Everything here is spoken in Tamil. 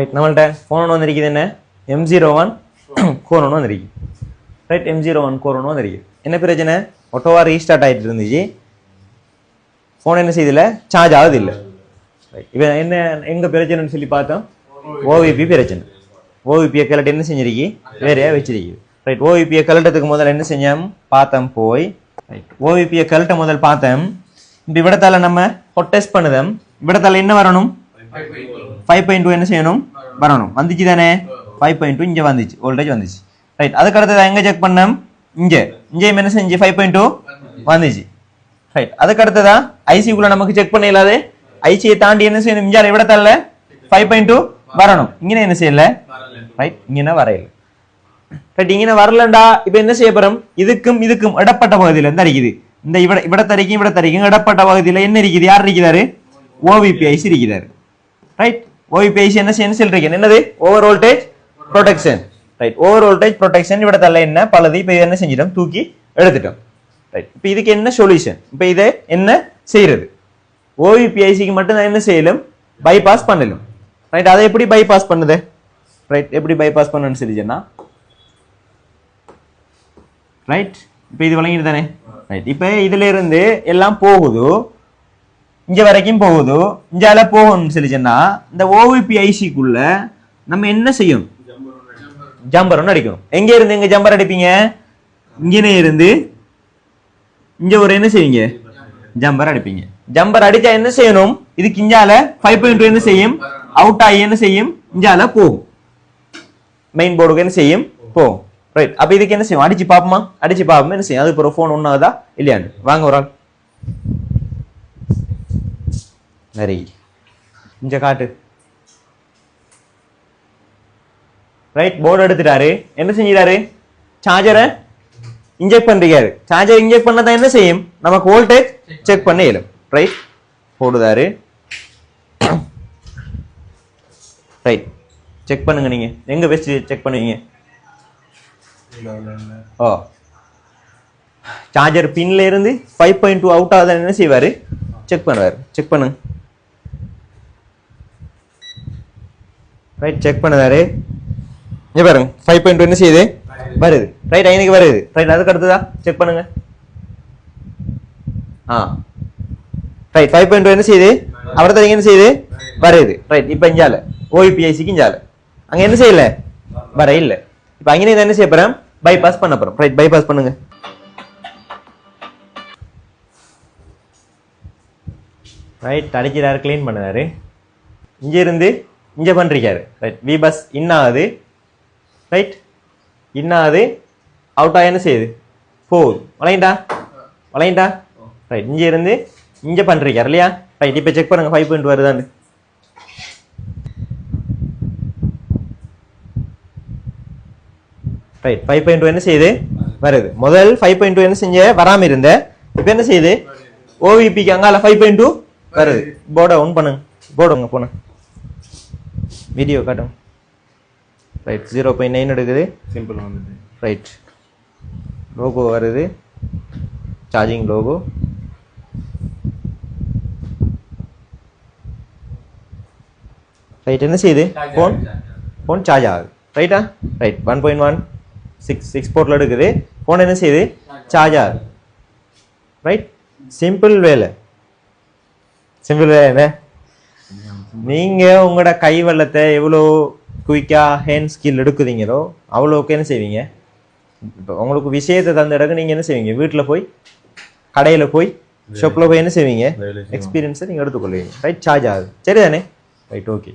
ரைட் நம்மள்ட்ட ஃபோன் ஒன்று வந்திருக்குது என்ன M01 கோர் ஒன்று வந்திருக்கு. ரைட் M01 கோர் ஒன்று வந்திருக்கு. என்ன பிரச்சனை? ஒட்டோவா ரீஸ்டார்ட் ஆகிட்டு இருந்துச்சு. ஃபோன் என்ன செய்யல, சார்ஜ் ஆகுது இல்லை. ரைட் இப்போ என்ன எங்கே பிரச்சனைன்னு சொல்லி பார்த்தோம், ஓவிபி பிரச்சனை. ஓவிபியை கலட்டு என்ன செஞ்சிருக்கு, வேறையாக வச்சிருக்கு. ரைட் ஓவிபியை கலட்டத்துக்கு முதல்ல என்ன செஞ்சோம் பார்த்தோம் போய். ரைட் ஓவிபியை கலட்ட முதல் பார்த்தோம். இப்போ இவிடத்தால் நம்ம ஹொட் டெஸ்ட் பண்ணுதோம். இவிடத்தால் என்ன வரணும், 5.2 என்ன செய்யணும் வரணும். வந்துச்சு தானே 5.2 இங்கே வந்துச்சு, வோல்டேஜ் வந்துச்சு. ரைட் அதுக்கு அடுத்தது எங்கே செக் பண்ணோம், இங்கே என்ன செஞ்சு 5.2 வந்துச்சு. ரைட் அதுக்கு அடுத்ததா ஐசிக்குள்ள நமக்கு செக் பண்ண இல்லாது, ஐசியை தாண்டி என்ன செய்யணும், இங்கே விட தரல 5.2 வரணும். இங்கே என்ன செய்யல, ரைட் இங்கே வரையல. ரைட் இங்கே வரலண்டா இப்போ என்ன செய்ய போறோம், இதுக்கும் இதுக்கும் இடப்பட்ட பகுதியில் இருந்து அடிக்குது. இந்த இவிட தரிக்கும் இடப்பட்ட பகுதியில் என்ன இருக்குது, யார் இருக்கிறாரு, ஓவிபி ஐசி இருக்கிறாரு. ரைட் ஓவிபி ஐசி என்ன செய்யணும் என்னது, over voltage protection. Right over voltage protection இவிட தரல என்ன பலது இப்போ என்ன செஞ்சிட்டோம், தூக்கி எடுத்துட்டோம். ரைட் இப்போ இதுக்கு என்ன சொல்யூஷன், இப்போ இதை என்ன செய்யறது, ஓவிபி ஐசிக்கு மட்டும் தான் என்ன செய்யலும், பைபாஸ் பண்ணலும். ரைட் அதை எப்படி பைபாஸ் பண்ணுது, ரைட் எப்படி பைபாஸ் பண்ணணும்னு சொல்லிச்சேன்னா, ரைட் இப்போ இது வழங்கிட்டு தானே. ரைட் இப்போ இதுல இருந்து எல்லாம் போகுது, இங்க வரைக்கும் போகுது, இஞ்சால போகணும்னு சொல்லிச்சேன்னா இந்த ஓவிபி ஐசிக்குள்ள நம்ம என்ன செய்யும், ஜம்பர் ஒன்று அடிக்கணும். எங்க இருந்து எங்க ஜம்பர் அடிப்பீங்க, இங்கே இருந்து இங்க ஒரு என்ன செய்வீங்க, ஜம்பர் அடிப்பீங்க. ஜம்பர் அடிச்சா என்ன செய்யணும், இதுக்கு இஞ்சால 5.2 என்ன செய்யும், அவுட் ஆகி என்ன செய்யும், இஞ்சால போகும், மெயின் போர்டுக்கு என்ன செய்யும் போகும். ரைட் அப்ப இதுக்கு என்ன செய்யும், அடிச்சு பாப்போமா, அடிச்சு பாப்போம் என்ன செய்யும், அதுக்கு ஒரு போன் ஒன்னாவதா இல்லையாண்டு. வாங்க ஒரு ஆள் சரி இங்க காட்டு. ரைட் போர்டு எடுத்துட்டாரு, என்ன செஞ்சிட்டாரு, சார்ஜரை இன்ஜெக்ட் பண்றாரு. சார்ஜர் இன்ஜெக்ட் பண்ணதான் என்ன செய்யும், நமக்கு வோல்டேஜ் செக் பண்ண இயலும். ரைட் போடுதாரு, ரைட் செக் பண்ணுங்க. நீங்க எங்க பெஸ்ட் செக் பண்ணுவீங்க, ஓ சார்ஜர் பின்ல இருந்து 5.2 அவுட் ஆகுது என்ன செய்வாரு, செக் பண்ணுவாரு. செக் பண்ணுங்க. ரைட் செக் பண்ணுவாரு, இங்க பாருங்க 5.2 என்ன செய்யுது வருது. ரைட் ஐனுக்கு வருது. ரைட் அதுக்கு அடுத்ததா செக் பண்ணுங்க. ரைட் 5.2 என்ன செய்யுது, அவரது என்ன செய்யுது வருது. ரைட் இப்ப இஞ்சால ஓவிபிஐசிக்கு இஞ்சால அங்க என்ன செய்யல, வர இல்ல. இப்ப அங்கே என்ன செய்ய போறோம், பைபாஸ் பண்ண போறோம். ரைட் பைபாஸ் பண்ணுங்க. ரைட் அடிக்கிறாரு, கிளீன் பண்ணுறாரு. இங்க இருந்து இங்க பண்றாரு. ரைட் வி பஸ் இன் ஆகுது. ரைட் இன் ஆகுது, அவுட் ஆக என்ன செய்யுது போகுது. வளையண்டா. ரைட் இங்க இருந்து இங்க பண்றாரு இல்லையா. ரைட் இப்ப செக் பண்ணுங்க 5.2 வருதான்னு. ரைட் 5.2 என்ன செய்யுது வருது. முதல் 5.2 என்ன செஞ்ச வராம இருந்த, இப்ப என்ன செய்யுது ஓவிபிக்கு அங்கால 5.2 வருது. போர்டை ஆன் பண்ணுங்க, போர்டுங்க போன வீடியோ காட்டும். ரைட் 0.9 எடுக்குது, சிம்பிள் வந்துது. ரைட் லோகோ வருது, சார்ஜிங் லோகோ. ரைட் என்ன செய்யுது, போன் சார்ஜ் ஆகுது. ரைட்டா. ரைட் 1.16 போர்ட்ல எடுக்குது, போன் என்ன செய்யுது சார்ஜ் ஆகுது. ரைட் சிம்பிள் வேலை என்ன, நீங்க உங்களோட கை வல்லத்தை எவ்வளோ குயிக்கா ஹேண்ட் ஸ்கில் எடுக்குறீங்களோ அவ்வளோக்கு என்ன செய்வீங்க, இப்போ உங்களுக்கு விஷயத்தை தந்த இடக்கு நீங்க என்ன செய்வீங்க, வீட்டில் போய் கடையில் போய் ஷாப்பில் போய் என்ன செய்வீங்க, எக்ஸ்பீரியன்ஸை நீங்கள் எடுத்துக்கொள்வீங்க. ரைட் சார்ஜ் ஆகுது. சரிதானே. Right okay.